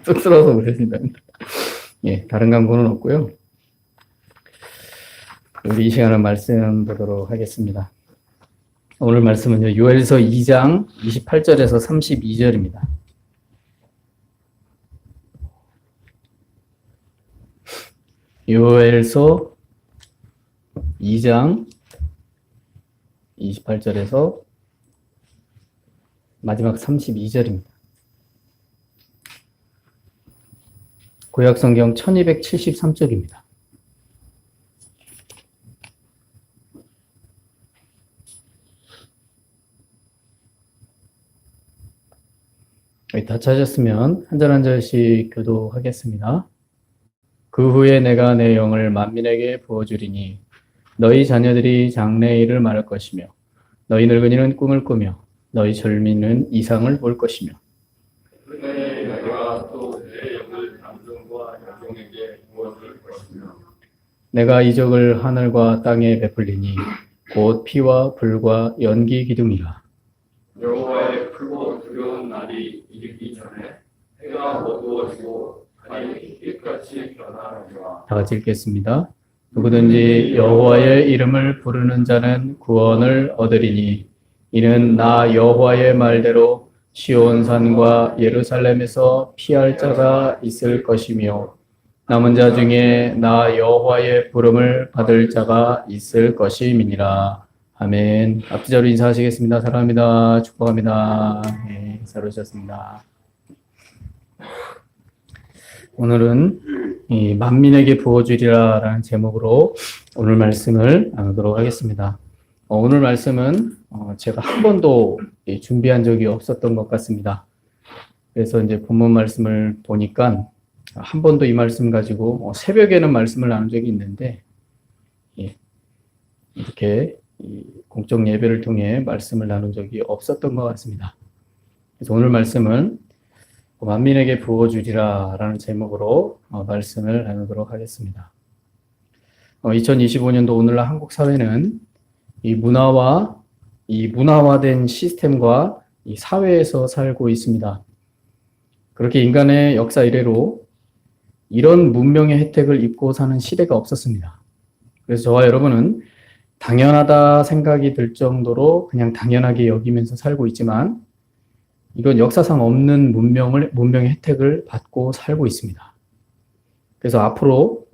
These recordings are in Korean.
쑥스러워서 그러신다. 예, 다른 광고는 없고요. 우리 이 시간에 말씀 보도록 하겠습니다. 오늘 말씀은요, 요엘서 2장 28절에서 32절입니다. 요엘서 2장 28절에서 마지막 32절입니다. 구약성경 1273쪽입니다. 다 찾았으면 한 절 한 절씩 교도하겠습니다. 그 후에 내가 내 영을 만민에게 부어주리니 너희 자녀들이 장래일을 말할 것이며 너희 늙은이는 꿈을 꾸며 너희 젊이는 이상을 볼 것이며 그때 내가 또 내 영을 남종과 여종에게 부어줄 것이며 내가 이적을 하늘과 땅에 베풀리니 곧 피와 불과 연기 기둥이라. 여호와의 크고 두려운 날이 이르기 전에 해가 어두워지고 달이 햇빛같이 변하리라. 다 같이 읽겠습니다. 누구든지 여호와의 이름을 부르는 자는 구원을 얻으리니 이는 나 여호와의 말대로 시온산과 예루살렘에서 피할 자가 있을 것이며 남은 자 중에 나 여호와의 부름을 받을 자가 있을 것임이니라. 아멘. 앞뒤자로 인사하시겠습니다. 사랑합니다. 축복합니다. 네, 잘 오셨습니다. 오늘은 이 만민에게 부어주리라 라는 제목으로 오늘 말씀을 나누도록 하겠습니다. 오늘 말씀은 제가 한 번도 준비한 적이 없었던 것 같습니다. 그래서 이제 본문 말씀을 보니까 한 번도 이 말씀 가지고 새벽에는 말씀을 나눈 적이 있는데 이렇게 공적 예배를 통해 말씀을 나눈 적이 없었던 것 같습니다. 그래서 오늘 말씀은 만민에게 부어주리라 라는 제목으로 말씀을 나누도록 하겠습니다. 2025년도 오늘날 한국 사회는 이 문화화된 시스템과 이 사회에서 살고 있습니다. 그렇게 인간의 역사 이래로 이런 문명의 혜택을 입고 사는 시대가 없었습니다. 그래서 저와 여러분은 당연하다 생각이 들 정도로 그냥 당연하게 여기면서 살고 있지만 이건 역사상 없는 문명의 혜택을 받고 살고 있습니다. 그래서 앞으로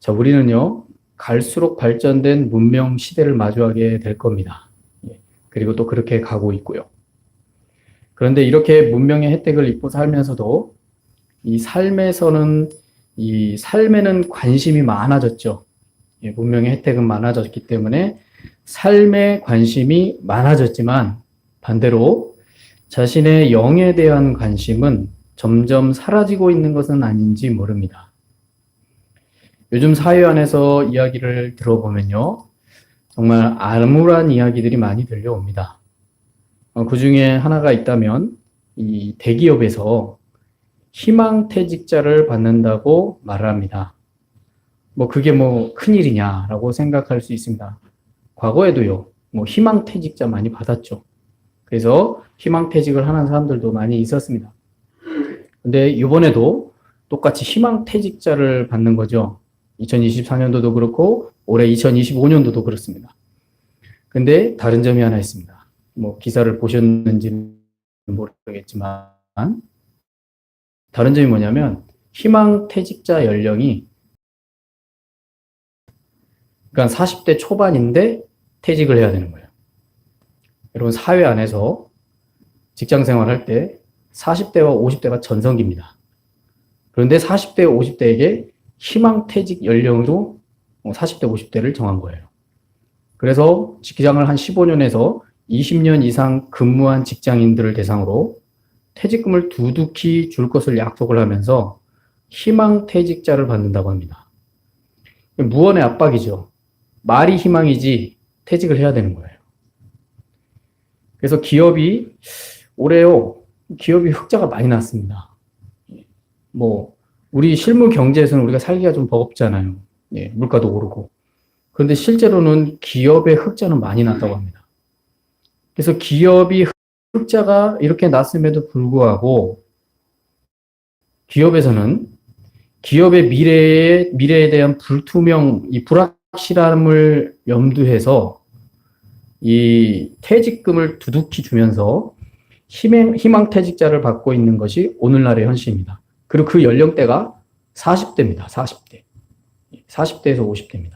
우리는요, 갈수록 발전된 문명 시대를 마주하게 될 겁니다. 그리고 또 그렇게 가고 있고요. 그런데 이렇게 문명의 혜택을 입고 살면서도 이 삶에는 관심이 많아졌죠. 문명의 혜택은 많아졌기 때문에 삶에 관심이 많아졌지만 반대로 자신의 영에 대한 관심은 점점 사라지고 있는 것은 아닌지 모릅니다. 요즘 사회 안에서 이야기를 들어보면요, 정말 암울한 이야기들이 많이 들려옵니다. 그 중에 하나가 있다면 이 대기업에서 희망퇴직자를 받는다고 말을 합니다. 그게 큰일이냐라고 생각할 수 있습니다. 과거에도요, 희망퇴직자 많이 받았죠. 그래서 희망퇴직을 하는 사람들도 많이 있었습니다. 근데 이번에도 똑같이 희망퇴직자를 받는 거죠. 2024년도도 그렇고 올해 2025년도도 그렇습니다. 근데 다른 점이 하나 있습니다. 기사를 보셨는지는 모르겠지만 다른 점이 뭐냐면 희망퇴직자 연령이 그러니까 40대 초반인데 퇴직을 해야 되는 거예요. 여러분 사회 안에서 직장 생활할 때 40대와 50대가 전성기입니다. 그런데 40대, 50대에게 희망퇴직 연령으로 40대, 50대를 정한 거예요. 그래서 직장을 한 15년에서 20년 이상 근무한 직장인들을 대상으로 퇴직금을 두둑히 줄 것을 약속을 하면서 희망퇴직자를 받는다고 합니다. 무언의 압박이죠. 말이 희망이지 퇴직을 해야 되는 거예요. 그래서 올해요, 기업이 흑자가 많이 났습니다. 우리 실무 경제에서는 우리가 살기가 좀 버겁잖아요. 물가도 오르고. 그런데 실제로는 기업의 흑자는 많이 났다고 합니다. 그래서 기업이 흑자가 이렇게 났음에도 불구하고 기업에서는 기업의 미래에 대한 이 불확실함을 염두해서 이 퇴직금을 두둑히 주면서 희망퇴직자를 받고 있는 것이 오늘날의 현실입니다. 그리고 그 연령대가 40대입니다. 40대. 40대에서 50대입니다.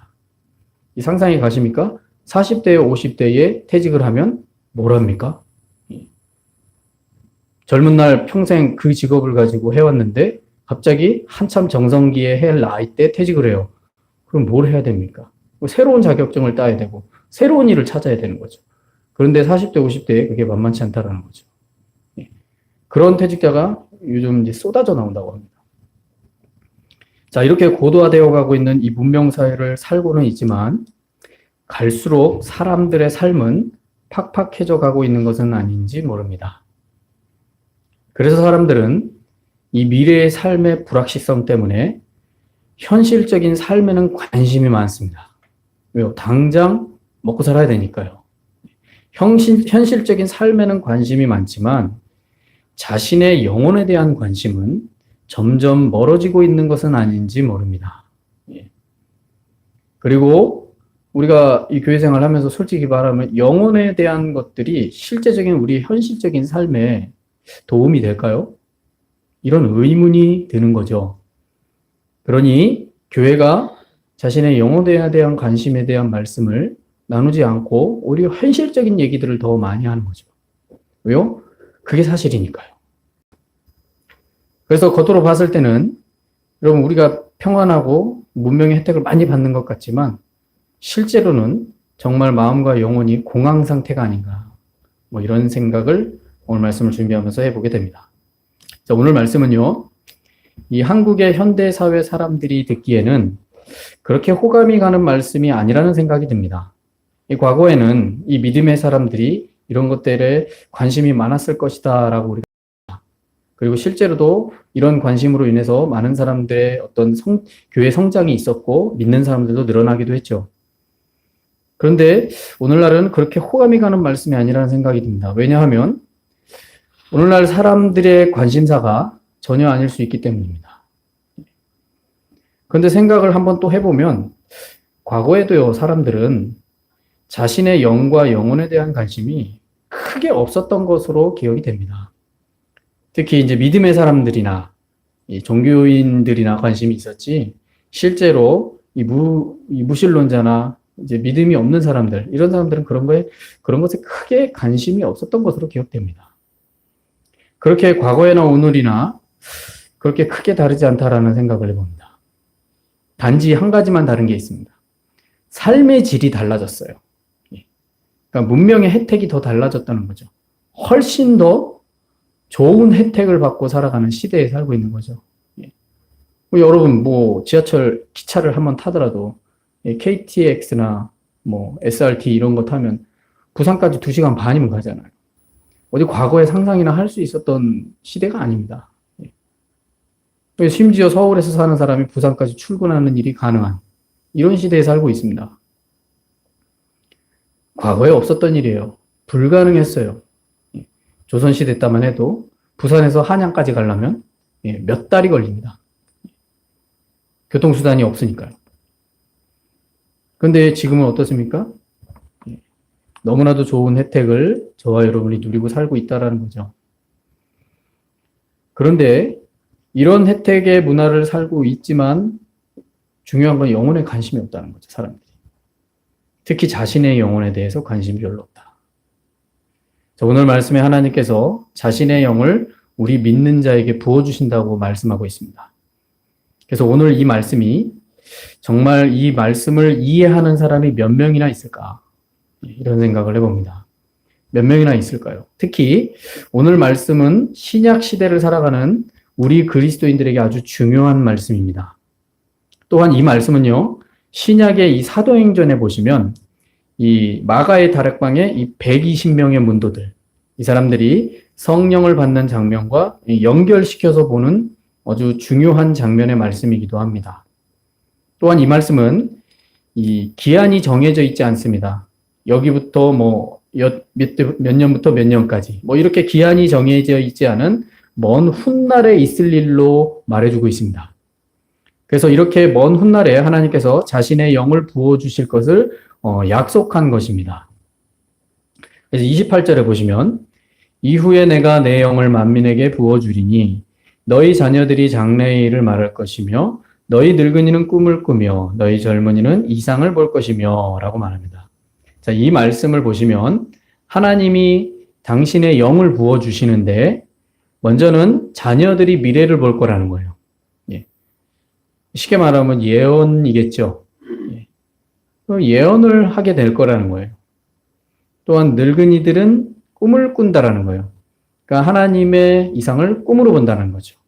이 상상이 가십니까? 40대, 50대에 퇴직을 하면 뭘 합니까? 젊은 날 평생 그 직업을 가지고 해왔는데 갑자기 한참 정성기에 할 나이 때 퇴직을 해요. 그럼 뭘 해야 됩니까? 새로운 자격증을 따야 되고 새로운 일을 찾아야 되는 거죠. 그런데 40대, 50대에 그게 만만치 않다라는 거죠. 그런 퇴직자가 요즘 이제 쏟아져 나온다고 합니다. 자, 이렇게 고도화되어 가고 있는 이 문명사회를 살고는 있지만 갈수록 사람들의 삶은 팍팍해져 가고 있는 것은 아닌지 모릅니다. 그래서 사람들은 이 미래의 삶의 불확실성 때문에 현실적인 삶에는 관심이 많습니다. 왜요? 당장 먹고 살아야 되니까요. 현실적인 삶에는 관심이 많지만 자신의 영혼에 대한 관심은 점점 멀어지고 있는 것은 아닌지 모릅니다. 그리고 우리가 이 교회 생활을 하면서 솔직히 말하면 영혼에 대한 것들이 실제적인 우리 현실적인 삶에 도움이 될까요? 이런 의문이 드는 거죠. 그러니 교회가 자신의 영혼에 대한 관심에 대한 말씀을 나누지 않고 오히려 현실적인 얘기들을 더 많이 하는 거죠. 왜요? 그게 사실이니까요. 그래서 겉으로 봤을 때는 여러분 우리가 평안하고 문명의 혜택을 많이 받는 것 같지만 실제로는 정말 마음과 영혼이 공황 상태가 아닌가 뭐 이런 생각을 오늘 말씀을 준비하면서 해보게 됩니다. 자, 오늘 말씀은요. 이 한국의 현대사회 사람들이 듣기에는 그렇게 호감이 가는 말씀이 아니라는 생각이 듭니다. 이 과거에는 이 믿음의 사람들이 이런 것들에 관심이 많았을 것이다 라고 우리가 그리고 실제로도 이런 관심으로 인해서 많은 사람들의 어떤 교회 성장이 있었고 믿는 사람들도 늘어나기도 했죠. 그런데 오늘날은 그렇게 호감이 가는 말씀이 아니라는 생각이 듭니다. 왜냐하면 오늘날 사람들의 관심사가 전혀 아닐 수 있기 때문입니다. 그런데 생각을 한번 또 해보면 과거에도요, 사람들은 자신의 영과 영혼에 대한 관심이 크게 없었던 것으로 기억이 됩니다. 특히 이제 믿음의 사람들이나 이 종교인들이나 관심이 있었지, 실제로 이 무신론자나 이제 믿음이 없는 사람들, 이런 사람들은 그런 것에 크게 관심이 없었던 것으로 기억됩니다. 그렇게 과거에나 오늘이나 그렇게 크게 다르지 않다라는 생각을 해봅니다. 단지 한 가지만 다른 게 있습니다. 삶의 질이 달라졌어요. 그러니까 문명의 혜택이 더 달라졌다는 거죠. 훨씬 더 좋은 혜택을 받고 살아가는 시대에 살고 있는 거죠. 여러분, 지하철, 기차를 한번 타더라도 KTX나 SRT 이런 거 타면 부산까지 2시간 반이면 가잖아요. 어디 과거에 상상이나 할 수 있었던 시대가 아닙니다. 심지어 서울에서 사는 사람이 부산까지 출근하는 일이 가능한 이런 시대에 살고 있습니다. 과거에 없었던 일이에요. 불가능했어요. 조선시대 때만 해도 부산에서 한양까지 가려면 몇 달이 걸립니다. 교통수단이 없으니까요. 그런데 지금은 어떻습니까? 너무나도 좋은 혜택을 저와 여러분이 누리고 살고 있다는 거죠. 그런데 이런 혜택의 문화를 살고 있지만 중요한 건 영혼에 관심이 없다는 거죠, 사람들이. 특히 자신의 영혼에 대해서 관심이 별로 없다. 자, 오늘 말씀에 하나님께서 자신의 영을 우리 믿는 자에게 부어주신다고 말씀하고 있습니다. 그래서 오늘 이 말씀이 정말 이 말씀을 이해하는 사람이 몇 명이나 있을까? 이런 생각을 해봅니다. 몇 명이나 있을까요? 특히 오늘 말씀은 신약 시대를 살아가는 우리 그리스도인들에게 아주 중요한 말씀입니다. 또한 이 말씀은요, 신약의 이 사도행전에 보시면 이 마가의 다락방에 이 120명의 문도들, 이 사람들이 성령을 받는 장면과 연결시켜서 보는 아주 중요한 장면의 말씀이기도 합니다. 또한 이 말씀은 이 기한이 정해져 있지 않습니다. 여기부터 몇 년부터 몇 년까지 이렇게 기한이 정해져 있지 않은 먼 훗날에 있을 일로 말해주고 있습니다. 그래서 이렇게 먼 훗날에 하나님께서 자신의 영을 부어주실 것을 약속한 것입니다. 그래서 28절에 보시면 이후에 내가 내 영을 만민에게 부어주리니 너희 자녀들이 장래의 일을 말할 것이며 너희 늙은이는 꿈을 꾸며 너희 젊은이는 이상을 볼 것이며 라고 말합니다. 자, 이 말씀을 보시면 하나님이 당신의 영을 부어주시는데 먼저는 자녀들이 미래를 볼 거라는 거예요. 예. 쉽게 말하면 예언이겠죠. 예. 예언을 하게 될 거라는 거예요. 또한 늙은이들은 꿈을 꾼다라는 거예요. 그러니까 하나님의 이상을 꿈으로 본다는 거죠.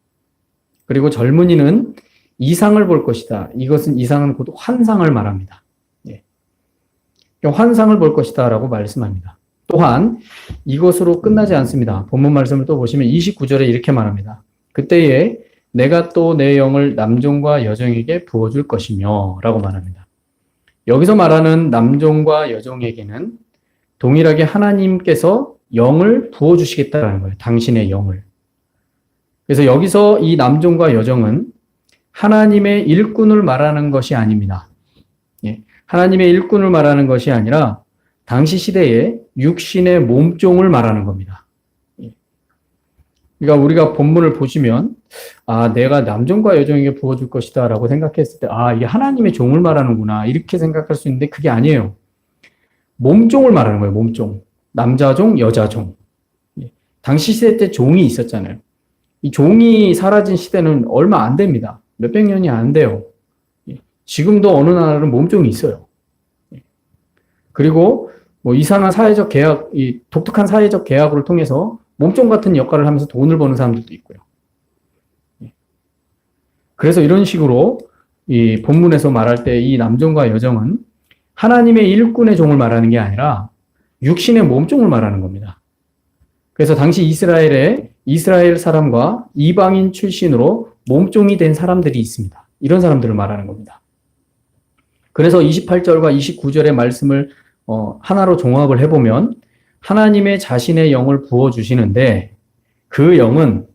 그리고 젊은이는 이상을 볼 것이다. 이것은 이상은 곧 환상을 말합니다. 예. 환상을 볼 것이다 라고 말씀합니다. 또한 이것으로 끝나지 않습니다. 본문 말씀을 또 보시면 29절에 이렇게 말합니다. 그때에 내가 또 내 영을 남종과 여종에게 부어줄 것이며 라고 말합니다. 여기서 말하는 남종과 여종에게는 동일하게 하나님께서 영을 부어주시겠다는 거예요. 당신의 영을. 그래서 여기서 이 남종과 여종은 하나님의 일꾼을 말하는 것이 아닙니다. 예. 하나님의 일꾼을 말하는 것이 아니라 당시 시대에 육신의 몸종을 말하는 겁니다. 예. 그러니까 우리가 본문을 보시면 내가 남종과 여종에게 부어줄 것이다 라고 생각했을 때 이게 하나님의 종을 말하는구나 이렇게 생각할 수 있는데 그게 아니에요. 몸종을 말하는 거예요. 몸종. 남자종, 여자종. 예. 당시 시대 때 종이 있었잖아요. 이 종이 사라진 시대는 얼마 안 됩니다. 몇백 년이 안 돼요. 예. 지금도 어느 나라는 몸종이 있어요. 예. 그리고 이상한 사회적 계약, 이 독특한 사회적 계약을 통해서 몸종 같은 역할을 하면서 돈을 버는 사람들도 있고요. 예. 그래서 이런 식으로 이 본문에서 말할 때 이 남종과 여종은 하나님의 일꾼의 종을 말하는 게 아니라 육신의 몸종을 말하는 겁니다. 그래서 당시 이스라엘 사람과 이방인 출신으로 몸종이 된 사람들이 있습니다. 이런 사람들을 말하는 겁니다. 그래서 28절과 29절의 말씀을 하나로 종합을 해보면 하나님의 자신의 영을 부어주시는데 그 영은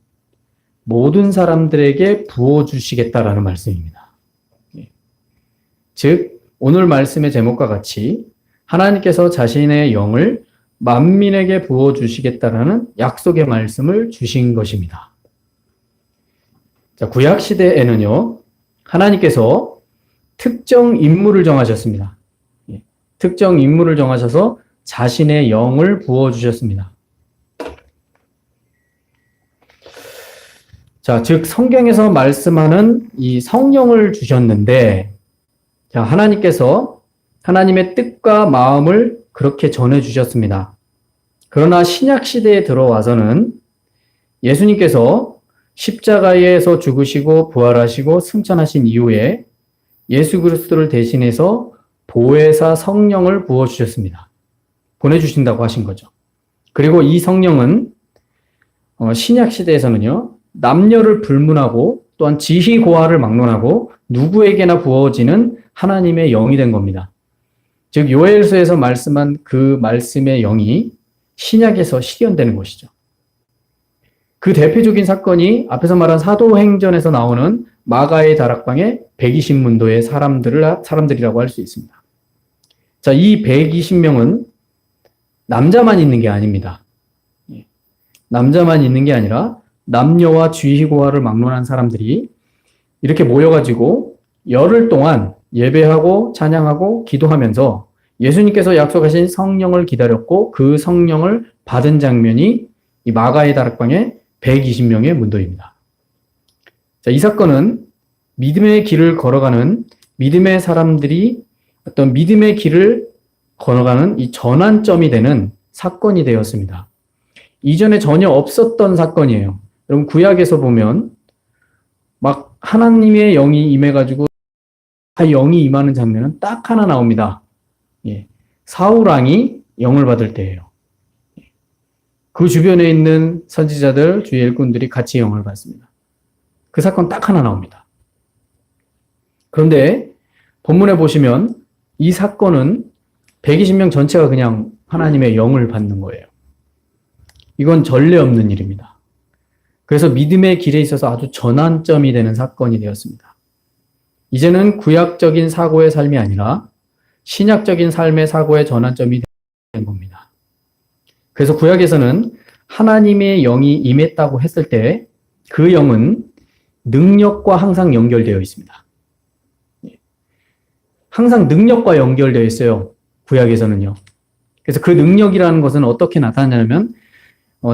모든 사람들에게 부어주시겠다라는 말씀입니다. 즉 오늘 말씀의 제목과 같이 하나님께서 자신의 영을 만민에게 부어주시겠다라는 약속의 말씀을 주신 것입니다. 자, 구약시대에는요, 하나님께서 특정 인물을 정하셨습니다. 특정 인물을 정하셔서 자신의 영을 부어주셨습니다. 자, 즉, 성경에서 말씀하는 이 성령을 주셨는데, 자, 하나님께서 하나님의 뜻과 마음을 그렇게 전해주셨습니다. 그러나 신약시대에 들어와서는 예수님께서 십자가에서 죽으시고 부활하시고 승천하신 이후에 예수 그리스도를 대신해서 보혜사 성령을 부어주셨습니다. 보내주신다고 하신 거죠. 그리고 이 성령은 신약시대에서는요, 남녀를 불문하고 또한 지희고하를 막론하고 누구에게나 부어지는 하나님의 영이 된 겁니다. 즉 요엘서에서 말씀한 그 말씀의 영이 신약에서 실현되는 것이죠. 그 대표적인 사건이 앞에서 말한 사도행전에서 나오는 마가의 다락방에 120문도의 사람들이라고 할 수 있습니다. 자, 이 120명은 남자만 있는 게 아닙니다. 남자만 있는 게 아니라 남녀와 쥐희고아를 막론한 사람들이 이렇게 모여가지고 열흘 동안 예배하고 찬양하고 기도하면서 예수님께서 약속하신 성령을 기다렸고 그 성령을 받은 장면이 이 마가의 다락방의 120명의 문도입니다. 자, 이 사건은 믿음의 길을 걸어가는 믿음의 사람들이 어떤 믿음의 길을 걸어가는 이 전환점이 되는 사건이 되었습니다. 이전에 전혀 없었던 사건이에요. 여러분 구약에서 보면 막 하나님의 영이 임해가지고 영이 임하는 장면은 딱 하나 나옵니다. 예. 사울 왕이 영을 받을 때예요. 그 주변에 있는 선지자들, 주의 일꾼들이 같이 영을 받습니다. 그 사건 딱 하나 나옵니다. 그런데 본문에 보시면 이 사건은 120명 전체가 그냥 하나님의 영을 받는 거예요. 이건 전례 없는 일입니다. 그래서 믿음의 길에 있어서 아주 전환점이 되는 사건이 되었습니다. 이제는 구약적인 사고의 삶이 아니라 신약적인 삶의 사고의 전환점이 된 겁니다. 그래서 구약에서는 하나님의 영이 임했다고 했을 때 그 영은 능력과 항상 연결되어 있습니다. 항상 능력과 연결되어 있어요. 구약에서는요. 그래서 그 능력이라는 것은 어떻게 나타나냐면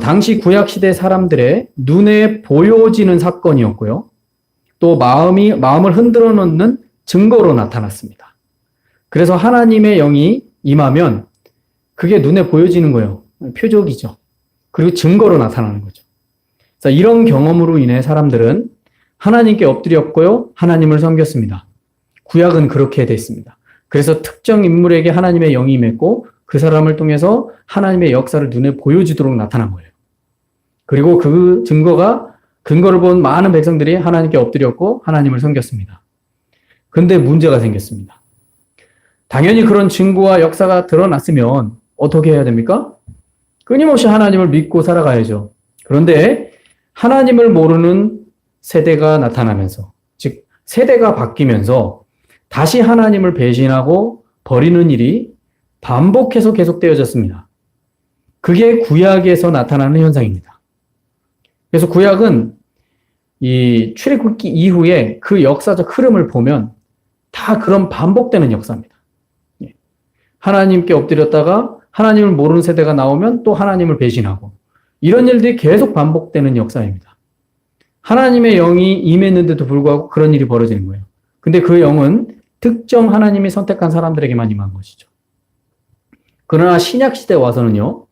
당시 구약시대 사람들의 눈에 보여지는 사건이었고요. 또 마음을 흔들어 놓는 증거로 나타났습니다. 그래서 하나님의 영이 임하면 그게 눈에 보여지는 거예요. 표적이죠. 그리고 증거로 나타나는 거죠. 그래서 이런 경험으로 인해 사람들은 하나님께 엎드렸고요. 하나님을 섬겼습니다. 구약은 그렇게 됐습니다. 그래서 특정 인물에게 하나님의 영이 임했고 그 사람을 통해서 하나님의 역사를 눈에 보여지도록 나타난 거예요. 그리고 그 근거를 본 많은 백성들이 하나님께 엎드렸고 하나님을 섬겼습니다. 그런데 문제가 생겼습니다. 당연히 그런 증거와 역사가 드러났으면 어떻게 해야 됩니까? 끊임없이 하나님을 믿고 살아가야죠. 그런데 하나님을 모르는 세대가 나타나면서, 즉 세대가 바뀌면서 다시 하나님을 배신하고 버리는 일이 반복해서 계속되어졌습니다. 그게 구약에서 나타나는 현상입니다. 그래서 구약은 이 출애굽기 이후에 그 역사적 흐름을 보면 다 그런 반복되는 역사입니다. 하나님께 엎드렸다가 하나님을 모르는 세대가 나오면 또 하나님을 배신하고 이런 일들이 계속 반복되는 역사입니다. 하나님의 영이 임했는데도 불구하고 그런 일이 벌어지는 거예요. 근데 그 영은 특정 하나님이 선택한 사람들에게만 임한 것이죠. 그러나 신약 시대에 와서는요.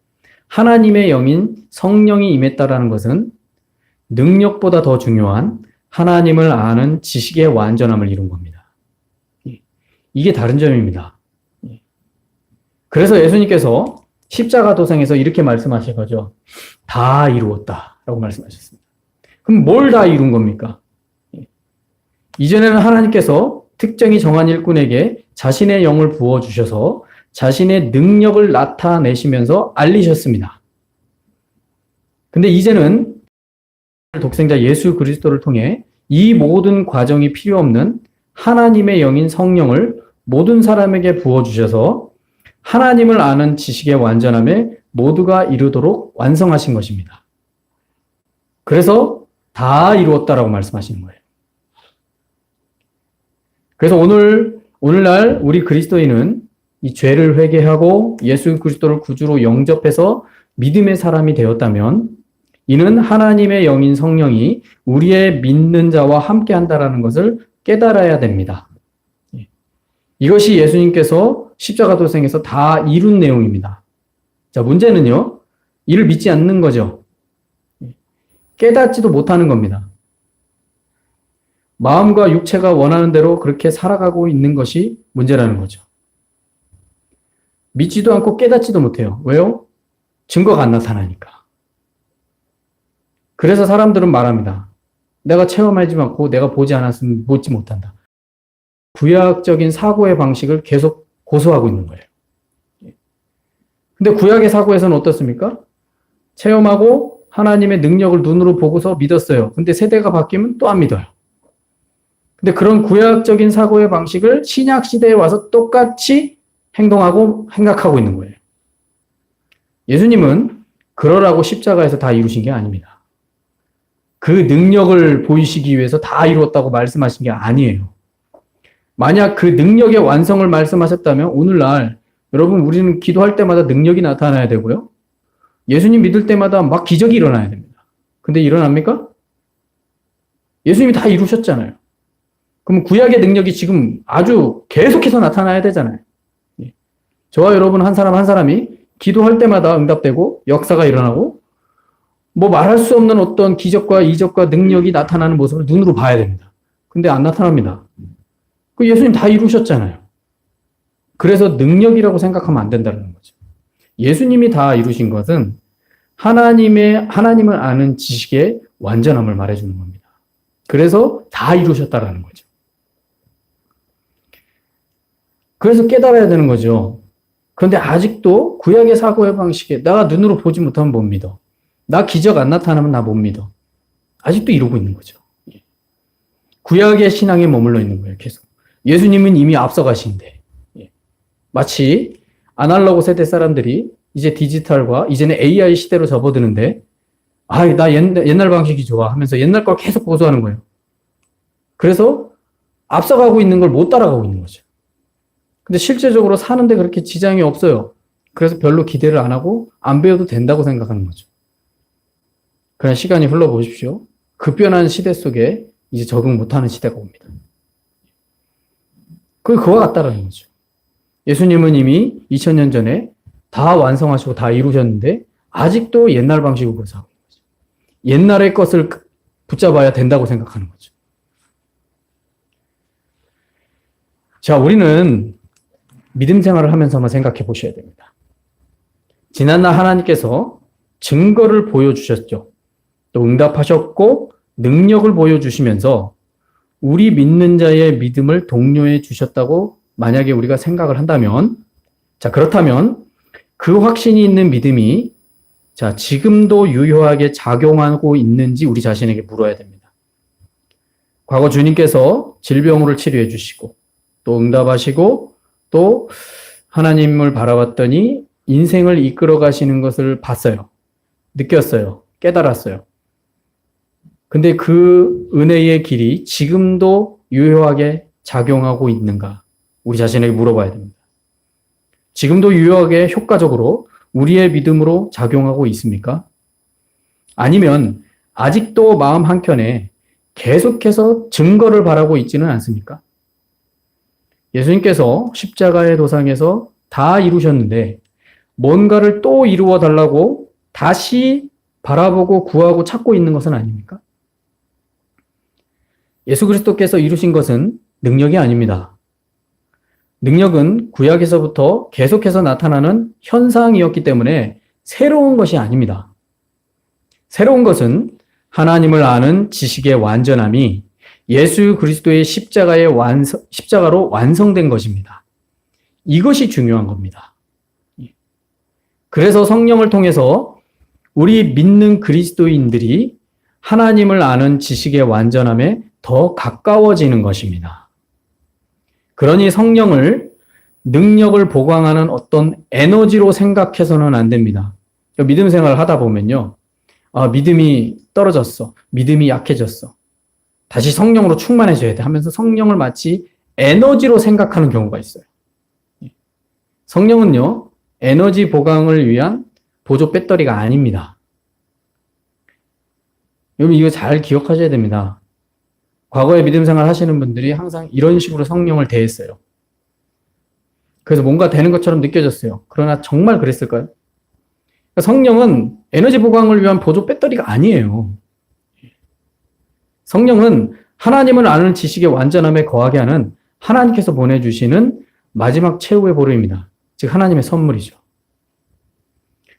하나님의 영인 성령이 임했다라는 것은 능력보다 더 중요한 하나님을 아는 지식의 완전함을 이룬 겁니다. 이게 다른 점입니다. 그래서 예수님께서 십자가 도상에서 이렇게 말씀하신 거죠. 다 이루었다라고 말씀하셨습니다. 그럼 뭘 다 이룬 겁니까? 이전에는 하나님께서 특정히 정한 일꾼에게 자신의 영을 부어주셔서 자신의 능력을 나타내시면서 알리셨습니다. 근데 이제는 독생자 예수 그리스도를 통해 이 모든 과정이 필요 없는 하나님의 영인 성령을 모든 사람에게 부어주셔서 하나님을 아는 지식의 완전함에 모두가 이루도록 완성하신 것입니다. 그래서 다 이루었다라고 말씀하시는 거예요. 그래서 오늘날 우리 그리스도인은 이 죄를 회개하고 예수 그리스도를 구주로 영접해서 믿음의 사람이 되었다면 이는 하나님의 영인 성령이 우리의 믿는 자와 함께 한다라는 것을 깨달아야 됩니다. 이것이 예수님께서 십자가 도생에서 다 이룬 내용입니다. 자, 문제는요. 이를 믿지 않는 거죠. 깨닫지도 못하는 겁니다. 마음과 육체가 원하는 대로 그렇게 살아가고 있는 것이 문제라는 거죠. 믿지도 않고 깨닫지도 못해요. 왜요? 증거가 안 나타나니까. 그래서 사람들은 말합니다. 내가 체험하지 않고 내가 보지 않았으면 믿지 못한다. 구약적인 사고의 방식을 계속 고수하고 있는 거예요. 근데 구약의 사고에서는 어떻습니까? 체험하고 하나님의 능력을 눈으로 보고서 믿었어요. 근데 세대가 바뀌면 또 안 믿어요. 근데 그런 구약적인 사고의 방식을 신약 시대에 와서 똑같이 행동하고 생각하고 있는 거예요. 예수님은 그러라고 십자가에서 다 이루신 게 아닙니다. 그 능력을 보이시기 위해서 다 이루었다고 말씀하신 게 아니에요. 만약 그 능력의 완성을 말씀하셨다면 오늘날 여러분 우리는 기도할 때마다 능력이 나타나야 되고요. 예수님 믿을 때마다 막 기적이 일어나야 됩니다. 근데 일어납니까? 예수님이 다 이루셨잖아요. 그럼 구약의 능력이 지금 아주 계속해서 나타나야 되잖아요. 저와 여러분 한 사람 한 사람이 기도할 때마다 응답되고 역사가 일어나고 뭐 말할 수 없는 어떤 기적과 이적과 능력이 나타나는 모습을 눈으로 봐야 됩니다. 근데 안 나타납니다. 그 예수님 다 이루셨잖아요. 그래서 능력이라고 생각하면 안 된다는 거죠. 예수님이 다 이루신 것은 하나님을 아는 지식의 완전함을 말해주는 겁니다. 그래서 다 이루셨다라는 거죠. 그래서 깨달아야 되는 거죠. 그런데 아직도 구약의 사고의 방식에 내가 눈으로 보지 못하면 못 믿어. 나 기적 안 나타나면 나 못 믿어. 아직도 이러고 있는 거죠. 구약의 신앙에 머물러 있는 거예요, 계속. 예수님은 이미 앞서가신데. 마치 아날로그 세대 사람들이 이제 디지털과 이제는 AI 시대로 접어드는데, 나 옛날 방식이 좋아 하면서 옛날 걸 계속 고수하는 거예요. 그래서 앞서가고 있는 걸 못 따라가고 있는 거죠. 근데 실제적으로 사는데 그렇게 지장이 없어요. 그래서 별로 기대를 안 하고 안 배워도 된다고 생각하는 거죠. 그러나 시간이 흘러보십시오. 급변한 시대 속에 이제 적응 못하는 시대가 옵니다. 그와 같다라는 거죠. 예수님은 이미 2000년 전에 다 완성하시고 다 이루셨는데 아직도 옛날 방식으로 고사하고 있는 거죠. 옛날의 것을 붙잡아야 된다고 생각하는 거죠. 자, 우리는 믿음 생활을 하면서 한번 생각해 보셔야 됩니다. 지난날 하나님께서 증거를 보여주셨죠. 또 응답하셨고 능력을 보여주시면서 우리 믿는 자의 믿음을 독려해 주셨다고 만약에 우리가 생각을 한다면, 자, 그렇다면 그 확신이 있는 믿음이 자, 지금도 유효하게 작용하고 있는지 우리 자신에게 물어야 됩니다. 과거 주님께서 질병으로 치료해 주시고 또 응답하시고 또 하나님을 바라봤더니 인생을 이끌어 가시는 것을 봤어요. 느꼈어요. 깨달았어요. 근데 그 은혜의 길이 지금도 유효하게 작용하고 있는가? 우리 자신에게 물어봐야 됩니다. 지금도 유효하게 효과적으로 우리의 믿음으로 작용하고 있습니까? 아니면 아직도 마음 한켠에 계속해서 증거를 바라고 있지는 않습니까? 예수님께서 십자가의 도상에서 다 이루셨는데 뭔가를 또 이루어 달라고 다시 바라보고 구하고 찾고 있는 것은 아닙니까? 예수 그리스도께서 이루신 것은 능력이 아닙니다. 능력은 구약에서부터 계속해서 나타나는 현상이었기 때문에 새로운 것이 아닙니다. 새로운 것은 하나님을 아는 지식의 완전함이 예수 그리스도의 십자가로 완성된 것입니다. 이것이 중요한 겁니다. 그래서 성령을 통해서 우리 믿는 그리스도인들이 하나님을 아는 지식의 완전함에 더 가까워지는 것입니다. 그러니 성령을 능력을 보강하는 어떤 에너지로 생각해서는 안 됩니다. 믿음 생활을 하다 보면요. 믿음이 떨어졌어. 믿음이 약해졌어. 다시 성령으로 충만해져야 돼 하면서 성령을 마치 에너지로 생각하는 경우가 있어요. 성령은요, 에너지 보강을 위한 보조 배터리가 아닙니다. 여러분, 이거 잘 기억하셔야 됩니다. 과거에 믿음 생활 하시는 분들이 항상 이런 식으로 성령을 대했어요. 그래서 뭔가 되는 것처럼 느껴졌어요. 그러나 정말 그랬을까요? 성령은 에너지 보강을 위한 보조 배터리가 아니에요. 성령은 하나님을 아는 지식의 완전함에 거하게 하는 하나님께서 보내주시는 마지막 최후의 보름입니다. 즉 하나님의 선물이죠.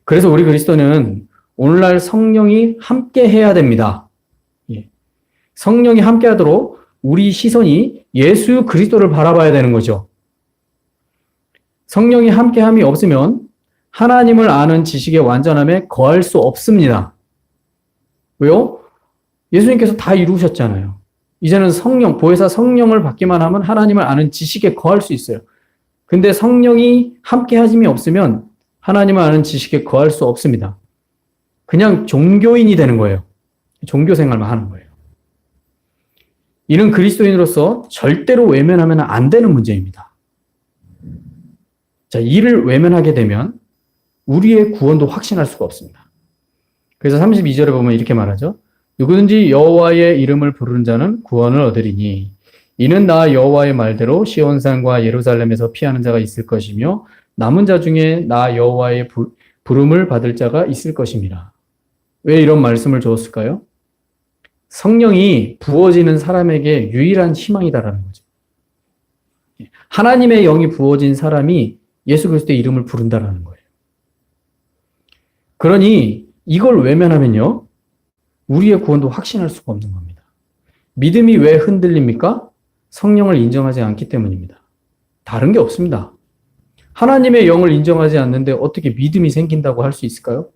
그래서 우리 그리스도는 오늘날 성령이 함께 해야 됩니다. 성령이 함께 하도록 우리 시선이 예수 그리스도를 바라봐야 되는 거죠. 성령이 함께함이 없으면 하나님을 아는 지식의 완전함에 거할 수 없습니다. 왜요? 예수님께서 다 이루셨잖아요. 이제는 보혜사 성령을 받기만 하면 하나님을 아는 지식에 거할 수 있어요. 근데 성령이 함께하심이 없으면 하나님을 아는 지식에 거할 수 없습니다. 그냥 종교인이 되는 거예요. 종교 생활만 하는 거예요. 이는 그리스도인으로서 절대로 외면하면 안 되는 문제입니다. 자, 이를 외면하게 되면 우리의 구원도 확신할 수가 없습니다. 그래서 32절에 보면 이렇게 말하죠. 누구든지 여호와의 이름을 부르는 자는 구원을 얻으리니 이는 나 여호와의 말대로 시온산과 예루살렘에서 피하는 자가 있을 것이며 남은 자 중에 나 여호와의 부름을 받을 자가 있을 것입니다. 왜 이런 말씀을 주었을까요? 성령이 부어지는 사람에게 유일한 희망이다라는 거죠. 하나님의 영이 부어진 사람이 예수 그리스도의 이름을 부른다라는 거예요. 그러니 이걸 외면하면요, 우리의 구원도 확신할 수가 없는 겁니다. 믿음이 왜 흔들립니까? 성령을 인정하지 않기 때문입니다. 다른 게 없습니다. 하나님의 영을 인정하지 않는데 어떻게 믿음이 생긴다고 할 수 있을까요?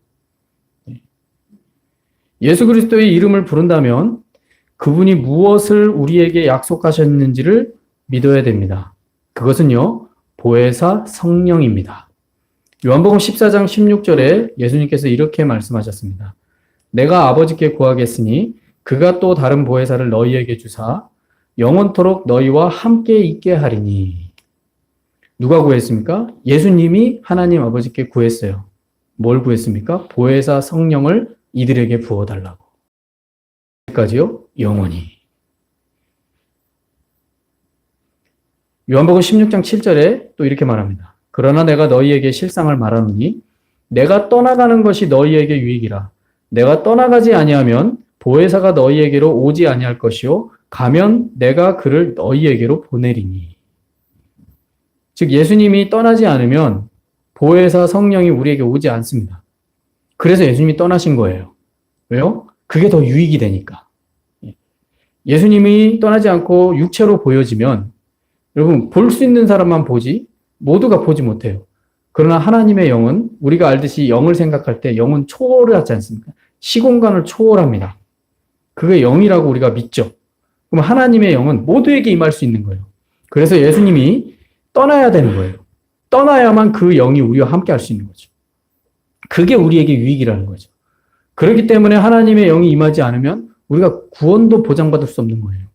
예수 그리스도의 이름을 부른다면 그분이 무엇을 우리에게 약속하셨는지를 믿어야 됩니다. 그것은요, 보혜사 성령입니다. 요한복음 14장 16절에 예수님께서 이렇게 말씀하셨습니다. 내가 아버지께 구하겠으니 그가 또 다른 보혜사를 너희에게 주사 영원토록 너희와 함께 있게 하리니. 누가 구했습니까? 예수님이 하나님 아버지께 구했어요. 뭘 구했습니까? 보혜사 성령을 이들에게 부어달라고. 까지요? 영원히. 요한복음 16장 7절에 또 이렇게 말합니다. 그러나 내가 너희에게 실상을 말하노니 내가 떠나가는 것이 너희에게 유익이라. 내가 떠나가지 아니하면 보혜사가 너희에게로 오지 아니할 것이요 가면 내가 그를 너희에게로 보내리니. 즉 예수님이 떠나지 않으면 보혜사 성령이 우리에게 오지 않습니다. 그래서 예수님이 떠나신 거예요. 왜요? 그게 더 유익이 되니까. 예수님이 떠나지 않고 육체로 보여지면 여러분 볼 수 있는 사람만 보지 모두가 보지 못해요. 그러나 하나님의 영은 우리가 알듯이 영을 생각할 때 영은 초월하지 않습니까? 시공간을 초월합니다. 그게 영이라고 우리가 믿죠. 그럼 하나님의 영은 모두에게 임할 수 있는 거예요. 그래서 예수님이 떠나야 되는 거예요. 떠나야만 그 영이 우리와 함께 할 수 있는 거죠. 그게 우리에게 유익이라는 거죠. 그렇기 때문에 하나님의 영이 임하지 않으면 우리가 구원도 보장받을 수 없는 거예요.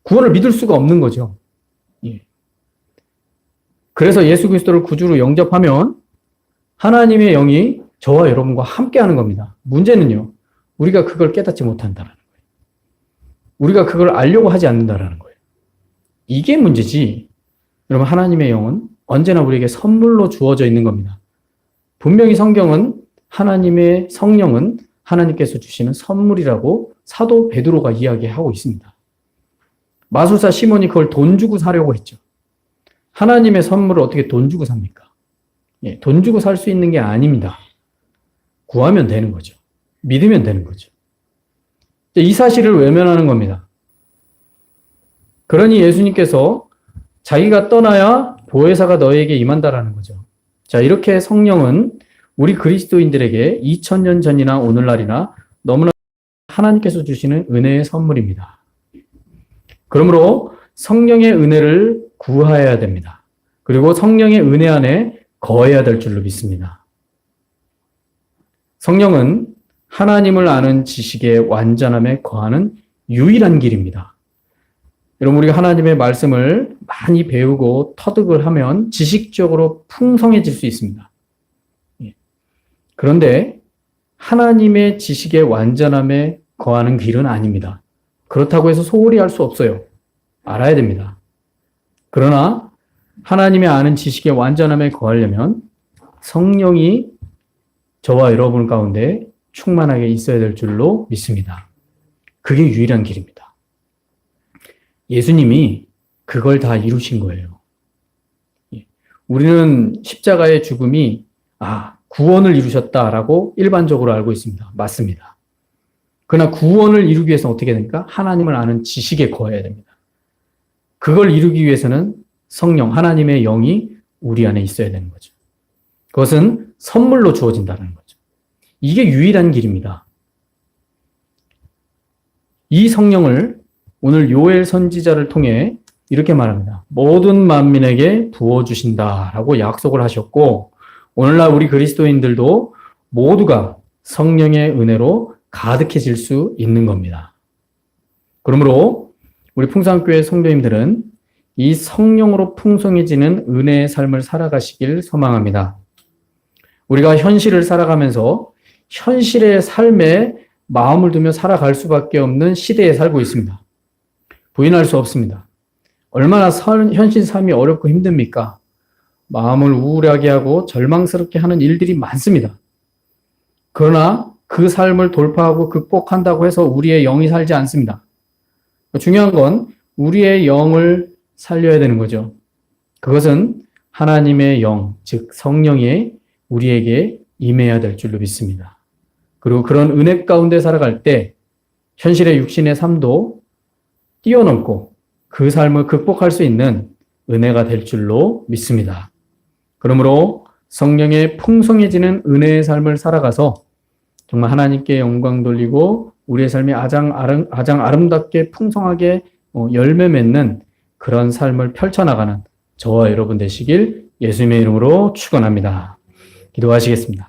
구원을 믿을 수가 없는 거죠. 예. 그래서 예수 그리스도를 구주로 영접하면 하나님의 영이 저와 여러분과 함께 하는 겁니다. 문제는요, 우리가 그걸 깨닫지 못한다는 거예요. 우리가 그걸 알려고 하지 않는다는 거예요. 이게 문제지. 여러분, 하나님의 영은 언제나 우리에게 선물로 주어져 있는 겁니다. 분명히 성경은 하나님의 성령은 하나님께서 주시는 선물이라고 사도 베드로가 이야기하고 있습니다. 마술사 시몬이 그걸 돈 주고 사려고 했죠. 하나님의 선물을 어떻게 돈 주고 삽니까? 예, 돈 주고 살 수 있는 게 아닙니다. 구하면 되는 거죠. 믿으면 되는 거죠. 이 사실을 외면하는 겁니다. 그러니 예수님께서 자기가 떠나야 보혜사가 너에게 임한다라는 거죠. 자, 이렇게 성령은 우리 그리스도인들에게 2000년 전이나 오늘날이나 너무나 하나님께서 주시는 은혜의 선물입니다. 그러므로 성령의 은혜를 구하여야 됩니다. 그리고 성령의 은혜 안에 거해야 될 줄로 믿습니다. 성령은 하나님을 아는 지식의 완전함에 거하는 유일한 길입니다. 여러분, 우리가 하나님의 말씀을 많이 배우고 터득을 하면 지식적으로 풍성해질 수 있습니다. 그런데 하나님의 지식의 완전함에 거하는 길은 아닙니다. 그렇다고 해서 소홀히 할 수 없어요. 알아야 됩니다. 그러나 하나님의 아는 지식의 완전함에 거하려면 성령이 저와 여러분 가운데 충만하게 있어야 될 줄로 믿습니다. 그게 유일한 길입니다. 예수님이 그걸 다 이루신 거예요. 우리는 십자가의 죽음이 구원을 이루셨다라고 일반적으로 알고 있습니다. 맞습니다. 그러나 구원을 이루기 위해서는 어떻게 됩니까? 하나님을 아는 지식에 거해야 됩니다. 그걸 이루기 위해서는 성령, 하나님의 영이 우리 안에 있어야 되는 거죠. 그것은 선물로 주어진다는 거죠. 이게 유일한 길입니다. 이 성령을 오늘 요엘 선지자를 통해 이렇게 말합니다. 모든 만민에게 부어주신다라고 약속을 하셨고, 오늘날 우리 그리스도인들도 모두가 성령의 은혜로 가득해질 수 있는 겁니다. 그러므로 우리 풍성교회 성도님들은 이 성령으로 풍성해지는 은혜의 삶을 살아가시길 소망합니다. 우리가 현실을 살아가면서 현실의 삶에 마음을 두며 살아갈 수밖에 없는 시대에 살고 있습니다. 부인할 수 없습니다. 얼마나 현실 삶이 어렵고 힘듭니까? 마음을 우울하게 하고 절망스럽게 하는 일들이 많습니다. 그러나 그 삶을 돌파하고 극복한다고 해서 우리의 영이 살지 않습니다. 중요한 건 우리의 영을 살려야 되는 거죠. 그것은 하나님의 영, 즉 성령이 우리에게 임해야 될 줄로 믿습니다. 그리고 그런 은혜 가운데 살아갈 때 현실의 육신의 삶도 뛰어넘고 그 삶을 극복할 수 있는 은혜가 될 줄로 믿습니다. 그러므로 성령의 풍성해지는 은혜의 삶을 살아가서 정말 하나님께 영광 돌리고 우리의 삶이 가장 아름답게 풍성하게 열매 맺는 그런 삶을 펼쳐나가는 저와 여러분 되시길 예수님의 이름으로 축원합니다. 기도하시겠습니다.